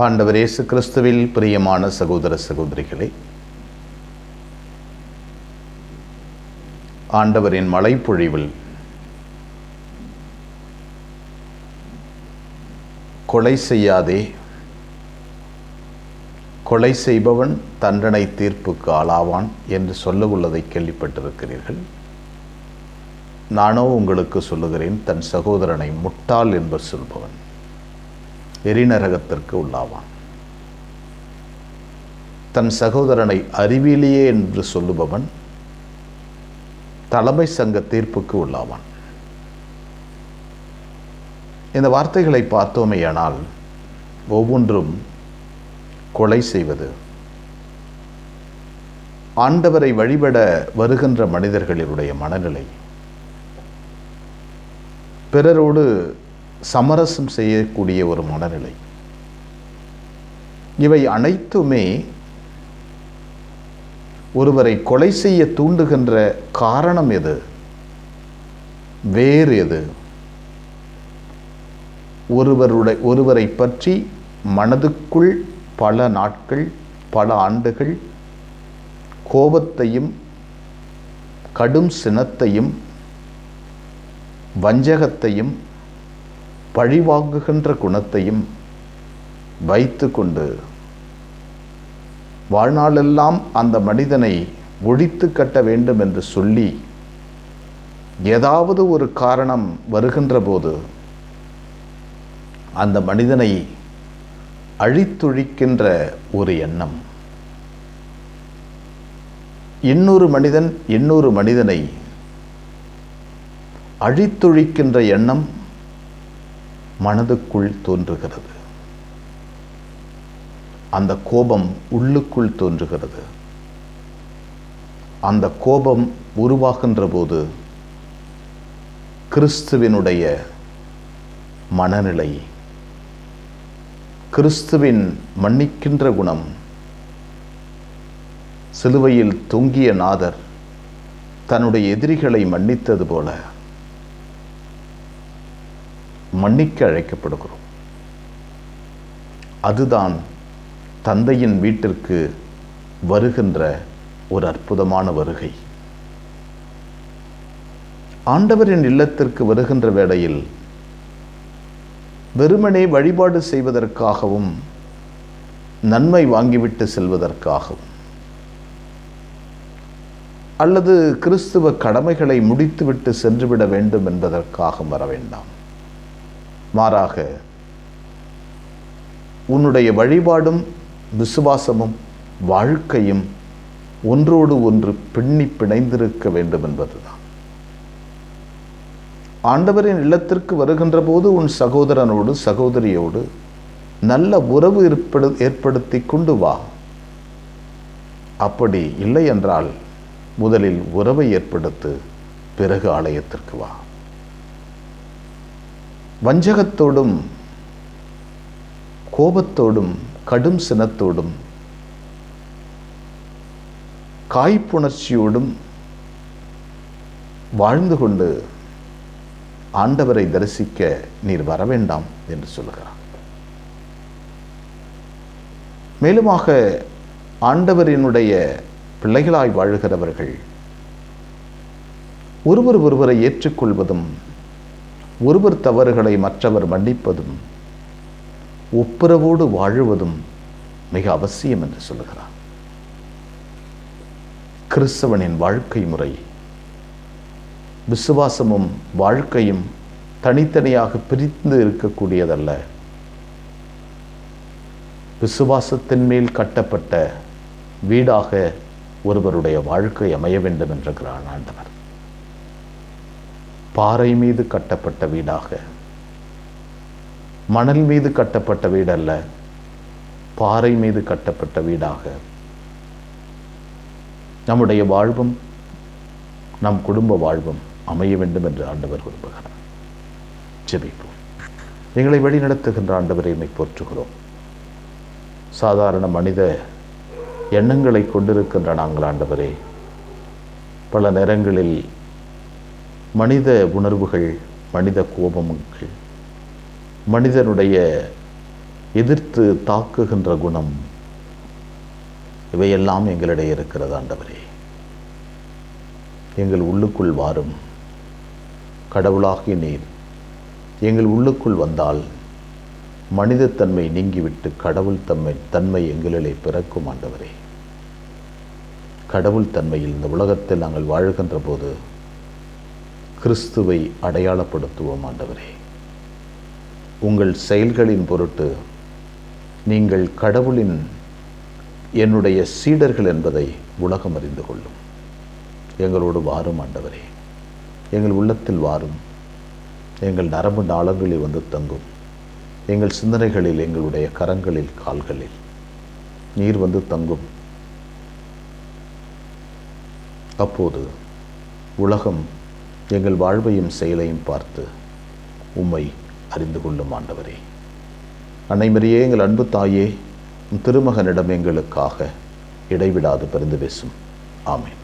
ஆண்டவர் இயேசு கிறிஸ்துவில் பிரியமான சகோதர சகோதரிகளே, ஆண்டவரின் மழைப்பொழிவில் கொலை செய்யாதே, கொலை செய்பவன் தண்டனை தீர்ப்புக்கு ஆளாவான் என்று சொல்ல உள்ளதை கேள்விப்பட்டிருக்கிறீர்கள். நானோ உங்களுக்கு சொல்லுகிறேன், தன் சகோதரனை முட்டாள் என்று சொல்பவன் எரிநரகத்திற்கு உள்ளாவான். தன் சகோதரனை அறிவியலியே என்று சொல்லுபவன் தலைமை சங்க தீர்ப்புக்கு உள்ளாவான். இந்த வார்த்தைகளை பார்த்தோமேயானால் ஒவ்வொன்றும் கொலை செய்வது, ஆண்டவரை வழிபட வருகின்ற மனிதர்களுடைய மனநிலை, பிறரோடு சமரசம் செய்யக்கூடிய ஒரு மனநிலை, இவை அனைத்துமே ஒருவரை கொலை செய்ய தூண்டுகின்ற காரணம் எது, வேறு எது? ஒருவரை பற்றி மனதுக்குள் பல நாட்கள், பல ஆண்டுகள் கோபத்தையும் கடும் சினத்தையும் வஞ்சகத்தையும் பழிவாங்குகின்ற குணத்தையும் வைத்து கொண்டு வாழ்நாளெல்லாம் அந்த மனிதனை ஒழித்து கட்ட வேண்டும் என்று சொல்லி ஏதாவது ஒரு காரணம் வருகின்ற போது அந்த மனிதனை அழித்தொழிக்கின்ற ஒரு எண்ணம், இன்னொரு மனிதனை அழித்தொழிக்கின்ற எண்ணம் மனதுக்குள் தோன்றுகிறது. அந்த கோபம் உள்ளுக்குள் தோன்றுகிறது. அந்த கோபம் உருவாகின்ற போது கிறிஸ்துவினுடைய மனநிலை, கிறிஸ்துவின் மன்னிக்கின்ற குணம், சிலுவையில் தொங்கிய நாதர் தன்னுடைய எதிரிகளை மன்னித்தது போல மன்னிக்க அழைக்கப்படுகிறோம். அதுதான் தந்தையின் வீட்டிற்கு வருகின்ற ஒரு அற்புதமான வருகை. ஆண்டவரின் இல்லத்திற்கு வருகின்ற வேளையில் வெறுமனே வழிபாடு செய்வதற்காகவும் நன்மை வாங்கிவிட்டு செல்வதற்காகவும் அல்லது கிறிஸ்துவ கடமைகளை முடித்துவிட்டு சென்றுவிட வேண்டும் என்பதற்காக வர வேண்டாம். மாறாக உன்னுடைய வழிபாடும் விசுவாசமும் வாழ்க்கையும் ஒன்றோடு ஒன்று பின்னி பிணைந்திருக்க வேண்டும் என்பதுதான். ஆண்டவரின் இல்லத்திற்கு வருகின்ற போது உன் சகோதரனோடு சகோதரியோடு நல்ல உறவு ஏற்படுத்தி கொண்டு வா. அப்படி இல்லை என்றால் முதலில் உறவை ஏற்படுத்து, பிறகு ஆலயத்திற்கு வா. வஞ்சகத்தோடும் கோபத்தோடும் கடும் சினத்தோடும் காய்ப்புணர்ச்சியோடும் வாழ்ந்து கொண்டு ஆண்டவரை தரிசிக்க நீர் வர வேண்டாம் என்று சொல்கிறார். மேலுமாக ஆண்டவரினுடைய பிள்ளைகளாய் வாழுகிறவர்கள் ஒருவரை ஏற்றுக்கொள்வதும், ஒருவர் தவறுகளை மற்றவர் மன்னிப்பதும், ஒப்புரவோடு வாழுவதும் மிக அவசியம் என்று சொல்லுகிறார். கிறிஸ்தவனின் வாழ்க்கை முறை, விசுவாசமும் வாழ்க்கையும் தனித்தனியாக பிரிந்து இருக்கக்கூடியதல்ல. விசுவாசத்தின் மேல் கட்டப்பட்ட வீடாக ஒருவருடைய வாழ்க்கை அமைய வேண்டும் என்கிறார் ஆண்டவர். பாறை மீது கட்டப்பட்ட வீடாக, மணல் மீது கட்டப்பட்ட வீடல்ல, பாறை மீது கட்டப்பட்ட வீடாக நம்முடைய வாழ்வும் நம் குடும்ப வாழ்வும் அமைய வேண்டும் என்று ஆண்டவர் விரும்புகிறார். ஜெபிப்போம். எங்களை வழி நடத்துகின்ற ஆண்டவரை என்னை போற்றுகிறோம். சாதாரண மனித எண்ணங்களை கொண்டிருக்கின்ற நாங்கள் ஆண்டவரே, பல நேரங்களில் மனித உணர்வுகள், மனித கோபங்கள், மனிதனுடைய எதிர்த்து தாக்குகின்ற குணம், இவையெல்லாம் எங்களிடையே இருக்கிறது ஆண்டவரே. எங்கள் உள்ளுக்குள் வாரும். கடவுளாகிய நீர் எங்கள் உள்ளுக்குள் வந்தால் மனிதத்தன்மை நீங்கிவிட்டு கடவுள் தன்மை எங்களிலே பிறக்கும் ஆண்டவரே. கடவுள் தன்மையில் இந்த உலகத்தில் நாங்கள் வாழ்கின்ற போது கிறிஸ்துவை அடையாளப்படுத்துவோம் ஆண்டவரே. உங்கள் செயல்களின் பொருட்டு நீங்கள் கடவுளின் என்னுடைய சீடர்கள் என்பதை உலகம் அறிந்து கொள்ளும். எங்களோடு வாரும் ஆண்டவரே. எங்கள் உள்ளத்தில் வாரும். எங்கள் நரம்பு நாளங்களில் வந்து தங்கும். எங்கள் சிந்தனைகளில், எங்களுடைய கரங்களில், கால்களில் நீர் வந்து தங்கும். அப்போது உலகம் எங்கள் வாழ்வையும் செயலையும் பார்த்து உம்மை அறிந்து கொள்ளும் ஆண்டவரே. அன்னை மரியே, எங்கள் அன்பு தாயே, திருமகனிடம் எங்களுக்காக இடைவிடாது பரிந்து பேசும். ஆமென்.